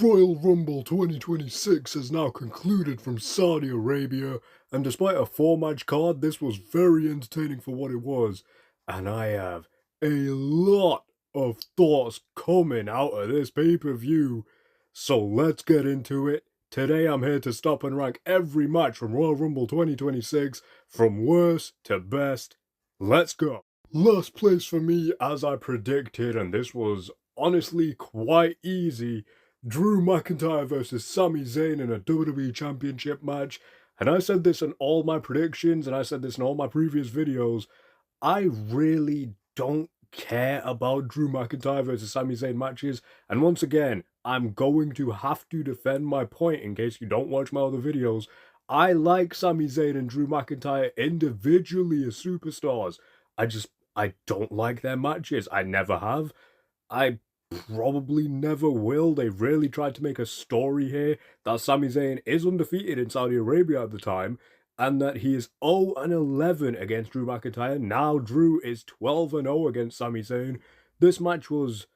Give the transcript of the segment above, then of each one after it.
Royal Rumble 2026 has now concluded from Saudi Arabia, and despite a four-match card, this was very entertaining for what it was. And I have a lot of thoughts coming out of this pay-per-view. So let's get into it. Today I'm here to stop and rank every match from Royal Rumble 2026, from worst to best. Let's go. Last place for me, as I predicted, and this was honestly quite easy. Drew McIntyre versus Sami Zayn in a WWE Championship match. And I said this in all my predictions, and I said this in all my previous videos. I really don't care about Drew McIntyre versus Sami Zayn matches. And once again, I'm going to have to defend my point in case you don't watch my other videos. I like Sami Zayn and Drew McIntyre individually as superstars. I don't like their matches. I never have. I probably never will. They really tried to make a story here that Sami Zayn is undefeated in Saudi Arabia at the time, and that he is 0-11 against Drew McIntyre. Now Drew is 12-0 against Sami Zayn. This match was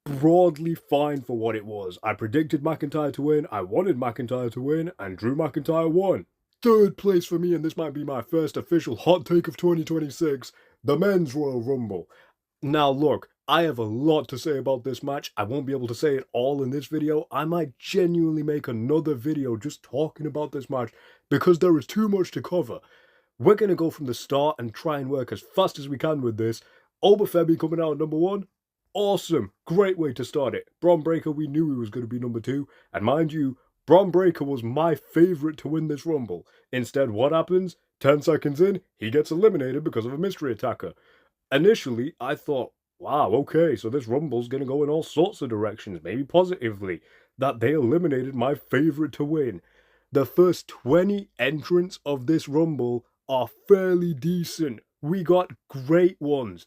broadly fine for what it was. I predicted McIntyre to win, I wanted McIntyre to win, and Drew McIntyre won. Third place for me, and this might be my first official hot take of 2026, the Men's Royal Rumble. Now look, I have a lot to say about this match. I won't be able to say it all in this video. I might genuinely make another video just talking about this match because there is too much to cover. We're going to go from the start and try and work as fast as we can with this. Obafemi coming out at number 1. Awesome. Great way to start it. Bron Breakker, we knew he was going to be number 2. And mind you, Bron Breakker was my favourite to win this Rumble. Instead, what happens? 10 seconds in, he gets eliminated because of a mystery attacker. Initially, I thought, wow, okay, so this Rumble's going to go in all sorts of directions, maybe positively, that they eliminated my favourite to win. The first 20 entrants of this Rumble are fairly decent. We got great ones.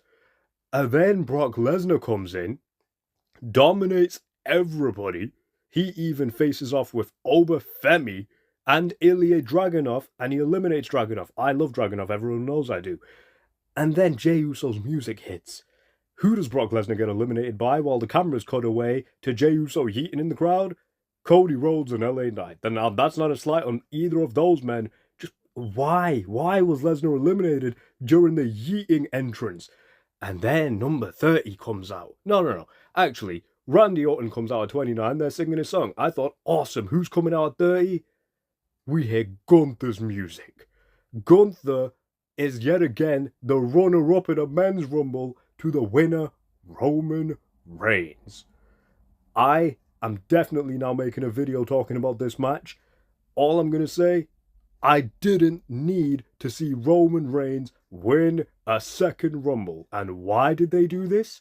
And then Brock Lesnar comes in, dominates everybody. He even faces off with Obafemi and Ilya Dragunov, and he eliminates Dragunov. I love Dragunov, everyone knows I do. And then Jey Uso's music hits. Who does Brock Lesnar get eliminated by while the cameras cut away to Jey Uso yeeting in the crowd? Cody Rhodes and LA Knight. Now, that's not a slight on either of those men. Just why? Why was Lesnar eliminated during the yeeting entrance? And then number 30 comes out. No. Actually, Randy Orton comes out at 29. They're singing his song. I thought, awesome. Who's coming out at 30? We hear Gunther's music. Gunther is yet again the runner-up in a Men's Rumble to the winner, Roman Reigns. I am definitely now making a video talking about this match. All I'm going to say, I didn't need to see Roman Reigns win a second Rumble. And why did they do this?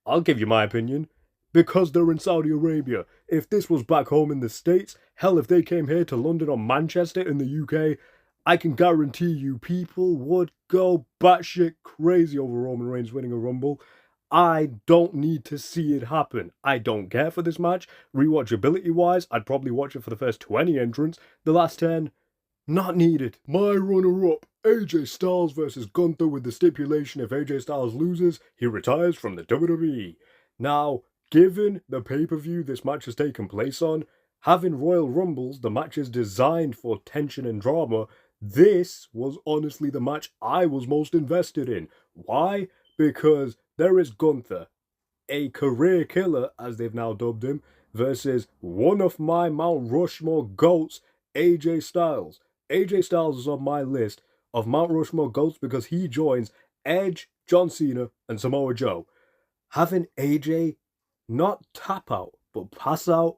I'll give you my opinion. Because they're in Saudi Arabia. If this was back home in the States, hell, if they came here to London or Manchester in the UK, I can guarantee you people would go batshit crazy over Roman Reigns winning a Rumble. I don't need to see it happen. I don't care for this match. Rewatchability-wise, I'd probably watch it for the first 20 entrants. The last 10, not needed. My runner-up, AJ Styles versus Gunther, with the stipulation if AJ Styles loses, he retires from the WWE. Now, given the pay-per-view this match has taken place on, having Royal Rumbles, the matches designed for tension and drama, this was honestly the match I was most invested in. Why? Because there is Gunther, a career killer, as they've now dubbed him, versus one of my Mount Rushmore GOATs, AJ Styles. AJ Styles is on my list of Mount Rushmore GOATs because he joins Edge, John Cena, and Samoa Joe. Having AJ not tap out, but pass out,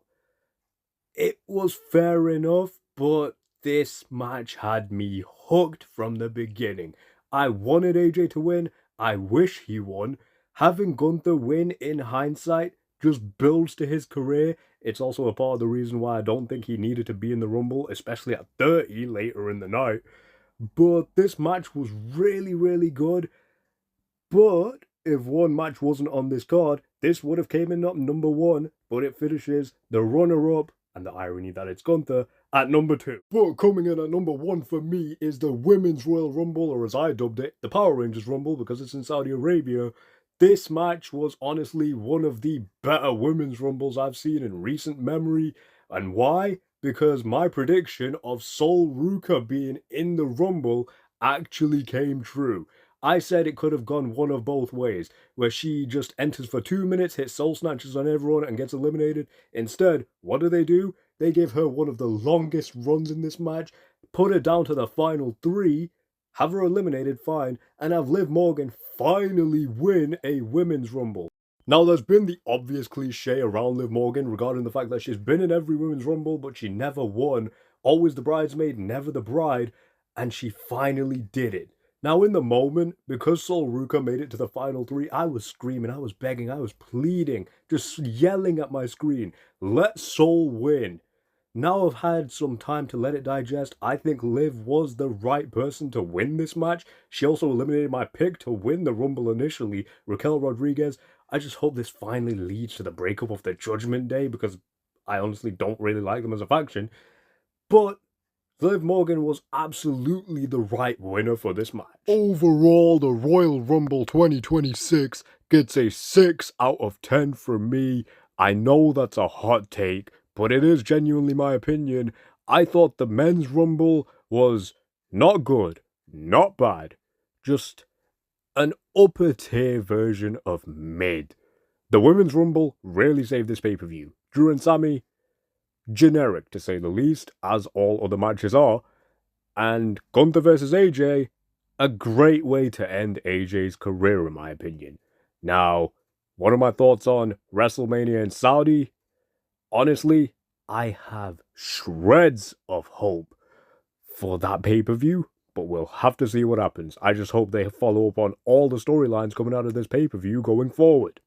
it was fair enough, but this match had me hooked from the beginning. I wanted AJ to win. I wish he won. Having Gunther win in hindsight just builds to his career. It's also a part of the reason why I don't think he needed to be in the Rumble, especially at 30 later in the night. But this match was really, really good. But if one match wasn't on this card, this would have came in at number 1, but it finishes the runner-up, and the irony that it's Gunther, at number 2. But coming in at number 1 for me is the Women's Royal Rumble, or as I dubbed it, the Power Rangers Rumble, because it's in Saudi Arabia. This match was honestly one of the better women's rumbles I've seen in recent memory. And why? Because my prediction of Sol Ruka being in the rumble actually came true. I said it could have gone one of both ways, where she just enters for 2 minutes, hits soul snatches on everyone, and gets eliminated. Instead, what do? They give her one of the longest runs in this match, put her down to the final three, have her eliminated, fine, and have Liv Morgan finally win a women's rumble. Now, there's been the obvious cliche around Liv Morgan regarding the fact that she's been in every women's rumble, but she never won. Always the bridesmaid, never the bride, and she finally did it. Now, in the moment, because Sol Ruka made it to the final three, I was screaming, I was begging, I was pleading, just yelling at my screen, let Sol win. Now I've had some time to let it digest. I think Liv was the right person to win this match. She also eliminated my pick to win the Rumble initially, Raquel Rodriguez. I just hope this finally leads to the breakup of the Judgment Day because I honestly don't really like them as a faction. But Liv Morgan was absolutely the right winner for this match. Overall, the Royal Rumble 2026 gets a 6 out of 10 from me. I know that's a hot take, but it is genuinely my opinion. I thought the men's rumble was not good, not bad, just an upper tier version of mid. The women's rumble really saved this pay-per-view. Drew and Sammy, generic to say the least, as all other matches are, and Gunther versus AJ, a great way to end AJ's career in my opinion. Now, what are my thoughts on WrestleMania in Saudi? Honestly, I have shreds of hope for that pay-per-view, but we'll have to see what happens. I just hope they follow up on all the storylines coming out of this pay-per-view going forward.